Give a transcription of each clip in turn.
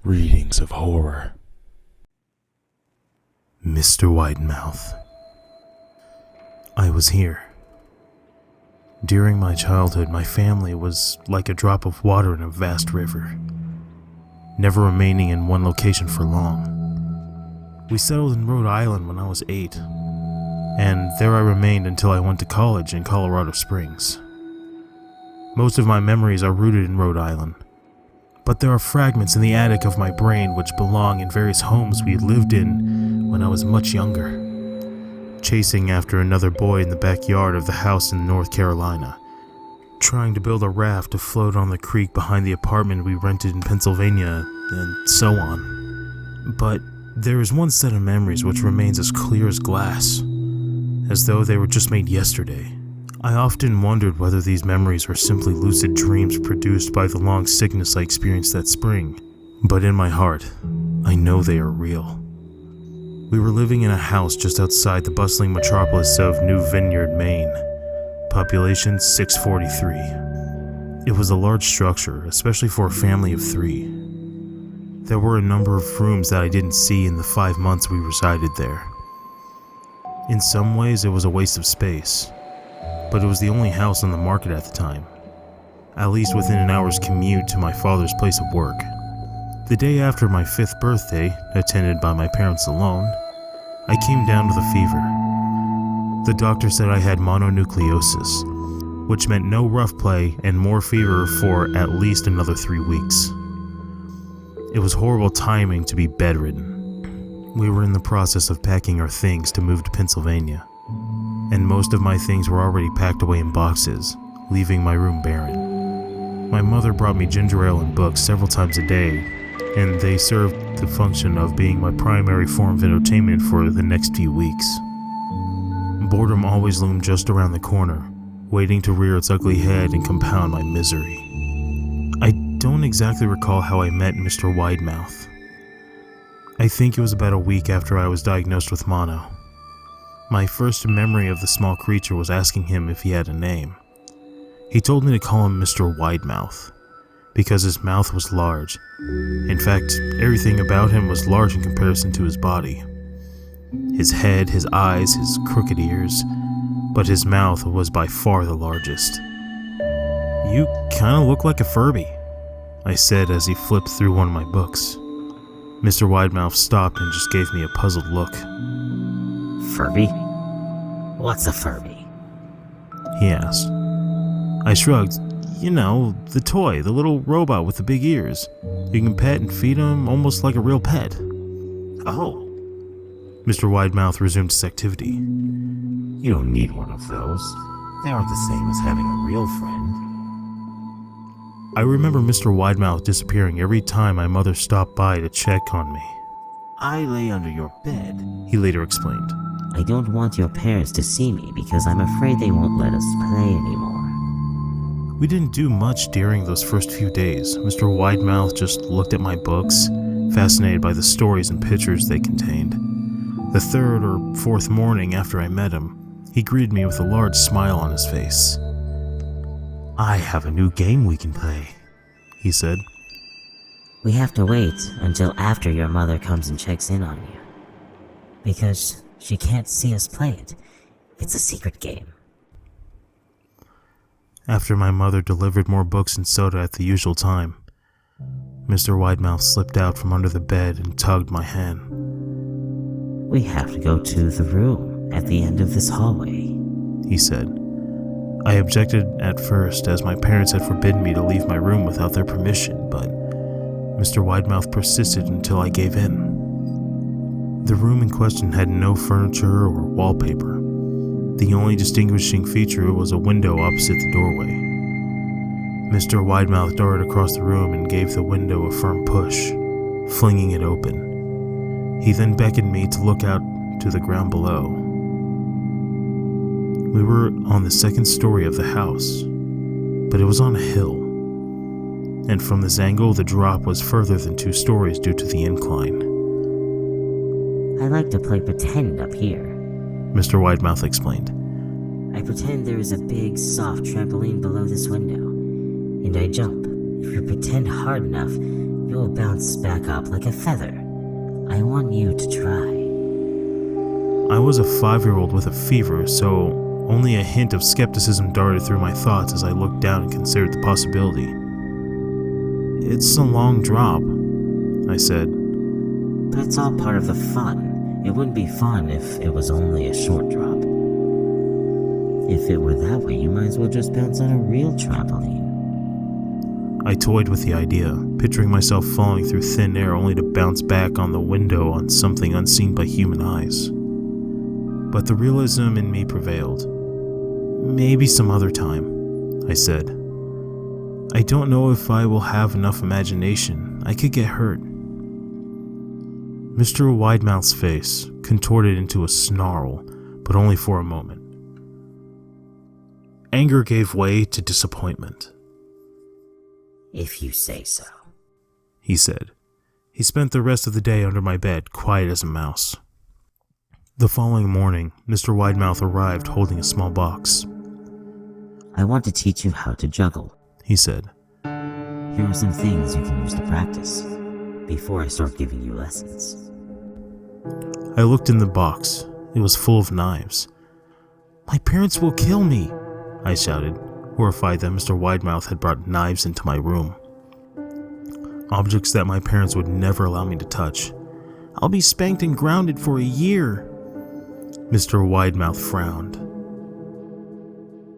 Readings of horror. Mr. Widemouth. I was here. During my childhood, my family was like a drop of water in a vast river, never remaining in one location for long. We settled in Rhode Island when I was 8, and there I remained until I went to college in Colorado Springs. Most of my memories are rooted in Rhode Island, but there are fragments in the attic of my brain which belong in various homes we lived in when I was much younger, chasing after another boy in the backyard of the house in North Carolina, trying to build a raft to float on the creek behind the apartment we rented in Pennsylvania, and so on. But there is one set of memories which remains as clear as glass, as though they were just made yesterday. I often wondered whether these memories were simply lucid dreams produced by the long sickness I experienced that spring. But in my heart, I know they are real. We were living in a house just outside the bustling metropolis of New Vineyard, Maine. Population 643. It was a large structure, especially for a family of 3. There were a number of rooms that I didn't see in the 5 months we resided there. In some ways, it was a waste of space, but it was the only house on the market at the time, at least within an hour's commute to my father's place of work. The day after my 5th birthday, attended by my parents alone, I came down with a fever. The doctor said I had mononucleosis, which meant no rough play and more fever for at least another 3 weeks. It was horrible timing to be bedridden. We were in the process of packing our things to move to Pennsylvania, and most of my things were already packed away in boxes, leaving my room barren. My mother brought me ginger ale and books several times a day, and they served the function of being my primary form of entertainment for the next few weeks. Boredom always loomed just around the corner, waiting to rear its ugly head and compound my misery. I don't exactly recall how I met Mr. Widemouth. I think it was about a week after I was diagnosed with mono. My first memory of the small creature was asking him if he had a name. He told me to call him Mr. Widemouth, because his mouth was large. In fact, everything about him was large in comparison to his body. His head, his eyes, his crooked ears, but his mouth was by far the largest. "You kinda look like a Furby," I said as he flipped through one of my books. Mr. Widemouth stopped and just gave me a puzzled look. Furby? What's a Furby? He asked. I shrugged. You know, the toy, the little robot with the big ears. You can pet and feed him almost like a real pet. Oh. Mr. Widemouth resumed his activity. You don't need one of those. They aren't the same as having a real friend. I remember Mr. Widemouth disappearing every time my mother stopped by to check on me. I lay under your bed, he later explained. I don't want your parents to see me because I'm afraid they won't let us play anymore. We didn't do much during those first few days. Mr. Widemouth just looked at my books, fascinated by the stories and pictures they contained. The 3rd or 4th morning after I met him, he greeted me with a large smile on his face. "I have a new game we can play," he said. We have to wait until after your mother comes and checks in on you, because she can't see us play it. It's a secret game. After my mother delivered more books and soda at the usual time, Mr. Widemouth slipped out from under the bed and tugged my hand. We have to go to the room at the end of this hallway, he said. I objected at first, as my parents had forbidden me to leave my room without their permission, but Mr. Widemouth persisted until I gave in. The room in question had no furniture or wallpaper. The only distinguishing feature was a window opposite the doorway. Mr. Widemouth darted across the room and gave the window a firm push, flinging it open. He then beckoned me to look out to the ground below. We were on the 2nd story of the house, but it was on a hill, and from this angle the drop was further than 2 stories due to the incline. I like to play pretend up here, Mr. Widemouth explained. I pretend there is a big, soft trampoline below this window, and I jump. If you pretend hard enough, You'll bounce back up like a feather. I want you to try. I was a 5-year-old with a fever, so only a hint of skepticism darted through my thoughts as I looked down and considered the possibility. It's a long drop, I said. But it's all part of the fun. It wouldn't be fun if it was only a short drop. If it were that way, you might as well just bounce on a real trampoline. I toyed with the idea, picturing myself falling through thin air only to bounce back on the window on something unseen by human eyes. But the realism in me prevailed. Maybe some other time, I said. I don't know if I will have enough imagination. I could get hurt. Mr. Widemouth's face contorted into a snarl, but only for a moment. Anger gave way to disappointment. If you say so, he said. He spent the rest of the day under my bed, quiet as a mouse. The following morning, Mr. Widemouth arrived holding a small box. I want to teach you how to juggle, he said. Here are some things you can use to practice, before I start giving you lessons. I looked in the box. It was full of knives. My parents will kill me, I shouted, horrified that Mr. Widemouth had brought knives into my room. Objects that my parents would never allow me to touch. I'll be spanked and grounded for a year. Mr. Widemouth frowned.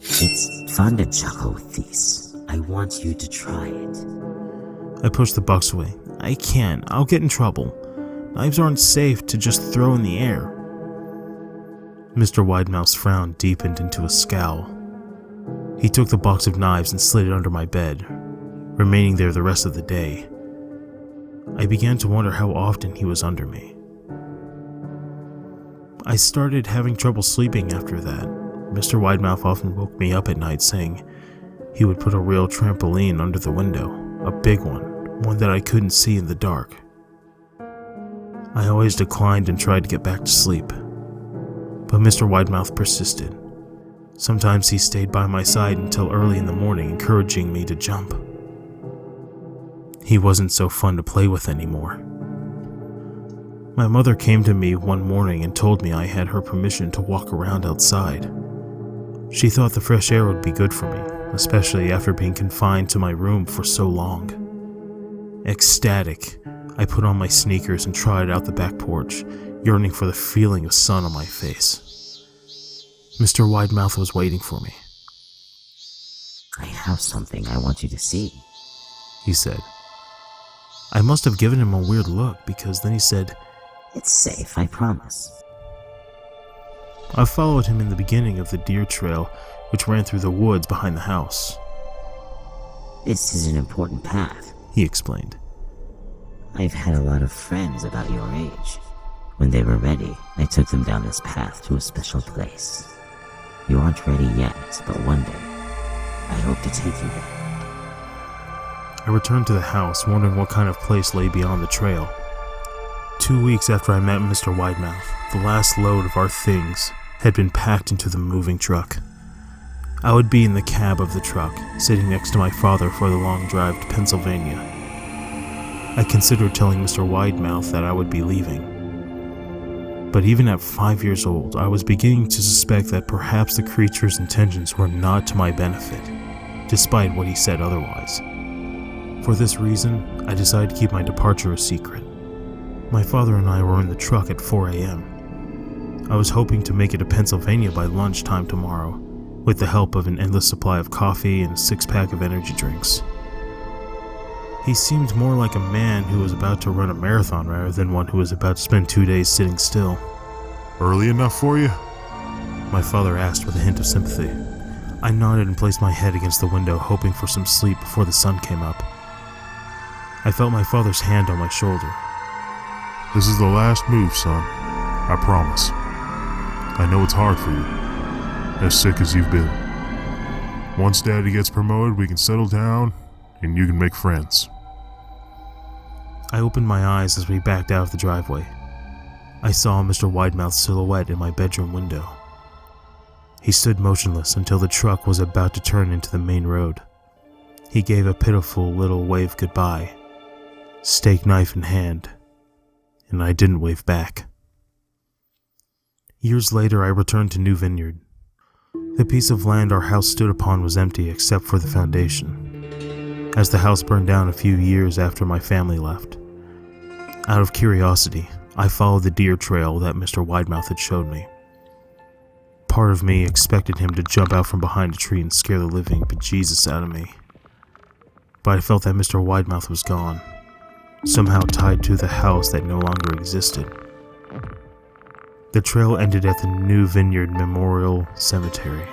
It's fun to juggle with these. I want you to try it. I pushed the box away. I can't. I'll get in trouble. Knives aren't safe to just throw in the air. Mr. Widemouth's frown deepened into a scowl. He took the box of knives and slid it under my bed, remaining there the rest of the day. I began to wonder how often he was under me. I started having trouble sleeping after that. Mr. Widemouth often woke me up at night saying he would put a real trampoline under the window, a big one that I couldn't see in the dark. I always declined and tried to get back to sleep, but Mr. Widemouth persisted. Sometimes he stayed by my side until early in the morning, encouraging me to jump. He wasn't so fun to play with anymore. My mother came to me one morning and told me I had her permission to walk around outside. She thought the fresh air would be good for me, especially after being confined to my room for so long. Ecstatic, I put on my sneakers and trotted out the back porch, yearning for the feeling of sun on my face. Mr. Widemouth was waiting for me. I have something I want you to see, he said. I must have given him a weird look because then he said, It's safe, I promise. I followed him in the beginning of the deer trail, which ran through the woods behind the house. This is an important path, he explained. I've had a lot of friends about your age. When they were ready, I took them down this path to a special place. You aren't ready yet, but one day, I hope to take you there. I returned to the house, wondering what kind of place lay beyond the trail. 2 weeks after I met Mr. Widemouth, the last load of our things had been packed into the moving truck. I would be in the cab of the truck, sitting next to my father for the long drive to Pennsylvania. I considered telling Mr. Widemouth that I would be leaving. But even at 5 years old, I was beginning to suspect that perhaps the creature's intentions were not to my benefit, despite what he said otherwise. For this reason, I decided to keep my departure a secret. My father and I were in the truck at 4 a.m. I was hoping to make it to Pennsylvania by lunchtime tomorrow, with the help of an endless supply of coffee and a 6-pack of energy drinks. He seemed more like a man who was about to run a marathon rather than one who was about to spend 2 days sitting still. Early enough for you? My father asked with a hint of sympathy. I nodded and placed my head against the window, hoping for some sleep before the sun came up. I felt my father's hand on my shoulder. This is the last move, son. I promise. I know it's hard for you, as sick as you've been. Once Daddy gets promoted, we can settle down, and you can make friends. I opened my eyes as we backed out of the driveway. I saw Mr. Widemouth's silhouette in my bedroom window. He stood motionless until the truck was about to turn into the main road. He gave a pitiful little wave goodbye. steak knife in hand, and I didn't wave back. Years later, I returned to New Vineyard. The piece of land our house stood upon was empty except for the foundation, as the house burned down a few years after my family left. Out of curiosity, I followed the deer trail that Mr. Widemouth had showed me. Part of me expected him to jump out from behind a tree and scare the living bejesus out of me. But I felt that Mr. Widemouth was gone, somehow tied to the house that no longer existed. The trail ended at the New Vineyard Memorial Cemetery.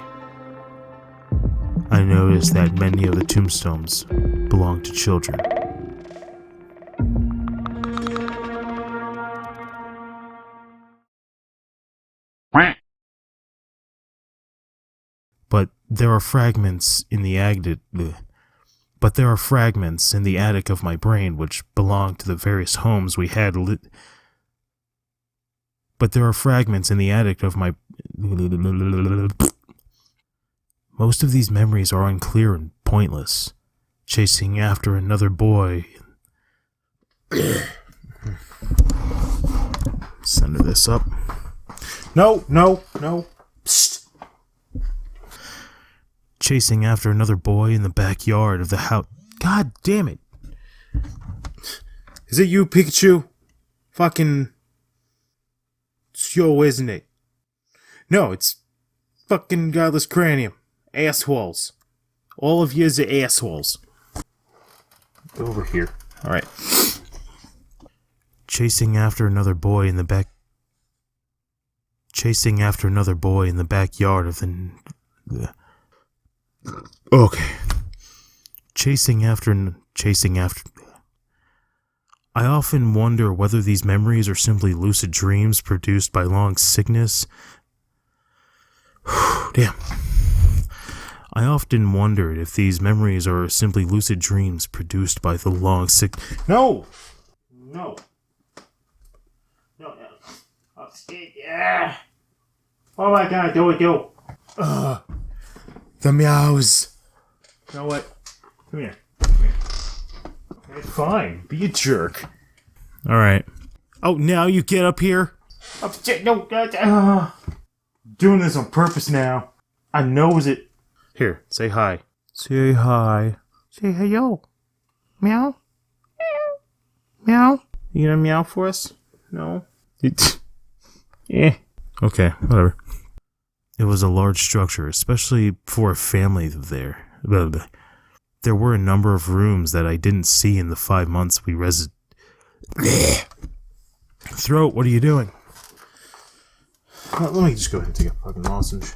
I noticed that many of the tombstones belonged to children. But there are fragments in the attic of my brain which belong to the various homes we had Most of these memories are unclear and pointless. Chasing after another boy. Center this up. No. Psst. Chasing after another boy in the backyard of the house. God damn it. Is it you, Pikachu? Fucking... It's yo, isn't it? No, it's fucking godless cranium. Assholes. All of yous are assholes. Go over here. Alright. Chasing after another boy in the backyard of the... Okay. Chasing after... I often wonder whether these memories are simply lucid dreams produced by long sickness. Damn. I often wondered if these memories are simply lucid dreams produced by the long sick... No! Yeah. Oh my god, do it. The meows. You know what? Come here. It's fine. Be a jerk. Alright. Oh, now you get up here? Oh, shit, no. Doing this on purpose now. I knows it. Here, say hi. Say hi. Say hello. Meow. Meow. You gonna meow for us? No? Yeah. Okay, whatever. It was a large structure, especially for a family there. There were a number of rooms that I didn't see in the 5 months we Throat, what are you doing? Let me just go ahead and take a fucking lozenge.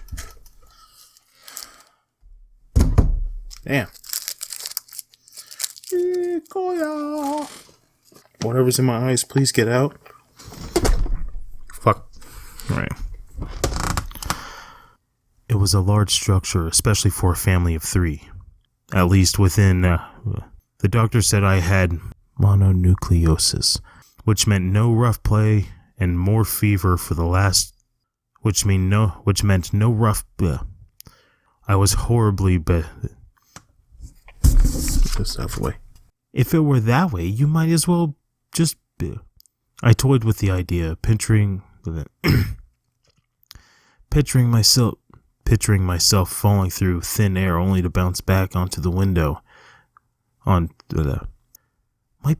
Damn. Whatever's in my eyes, please get out. Fuck. Alright. It was a large structure, especially for a family of 3. At least within, the doctor said I had mononucleosis, which meant no rough play and more fever for the last, which meant no rough, I was horribly, Get this out of the way. If it were that way, you might as well just, I toyed with the idea, picturing myself falling through thin air only to bounce back onto the window. My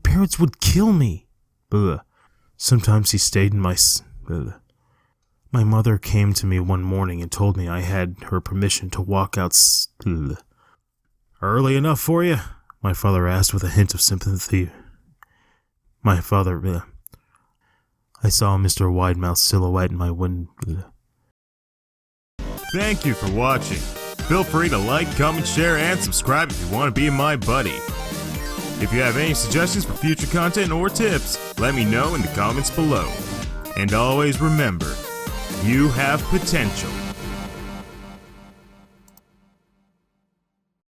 parents would kill me. Sometimes he stayed in my... My mother came to me one morning and told me I had her permission to walk out... Early enough for you? My father asked with a hint of sympathy. I saw Mr. Widemouth's silhouette in my window. Thank you for watching. Feel free to like, comment, share, and subscribe if you want to be my buddy. If you have any suggestions for future content or tips, let me know in the comments below. And always remember, you have potential.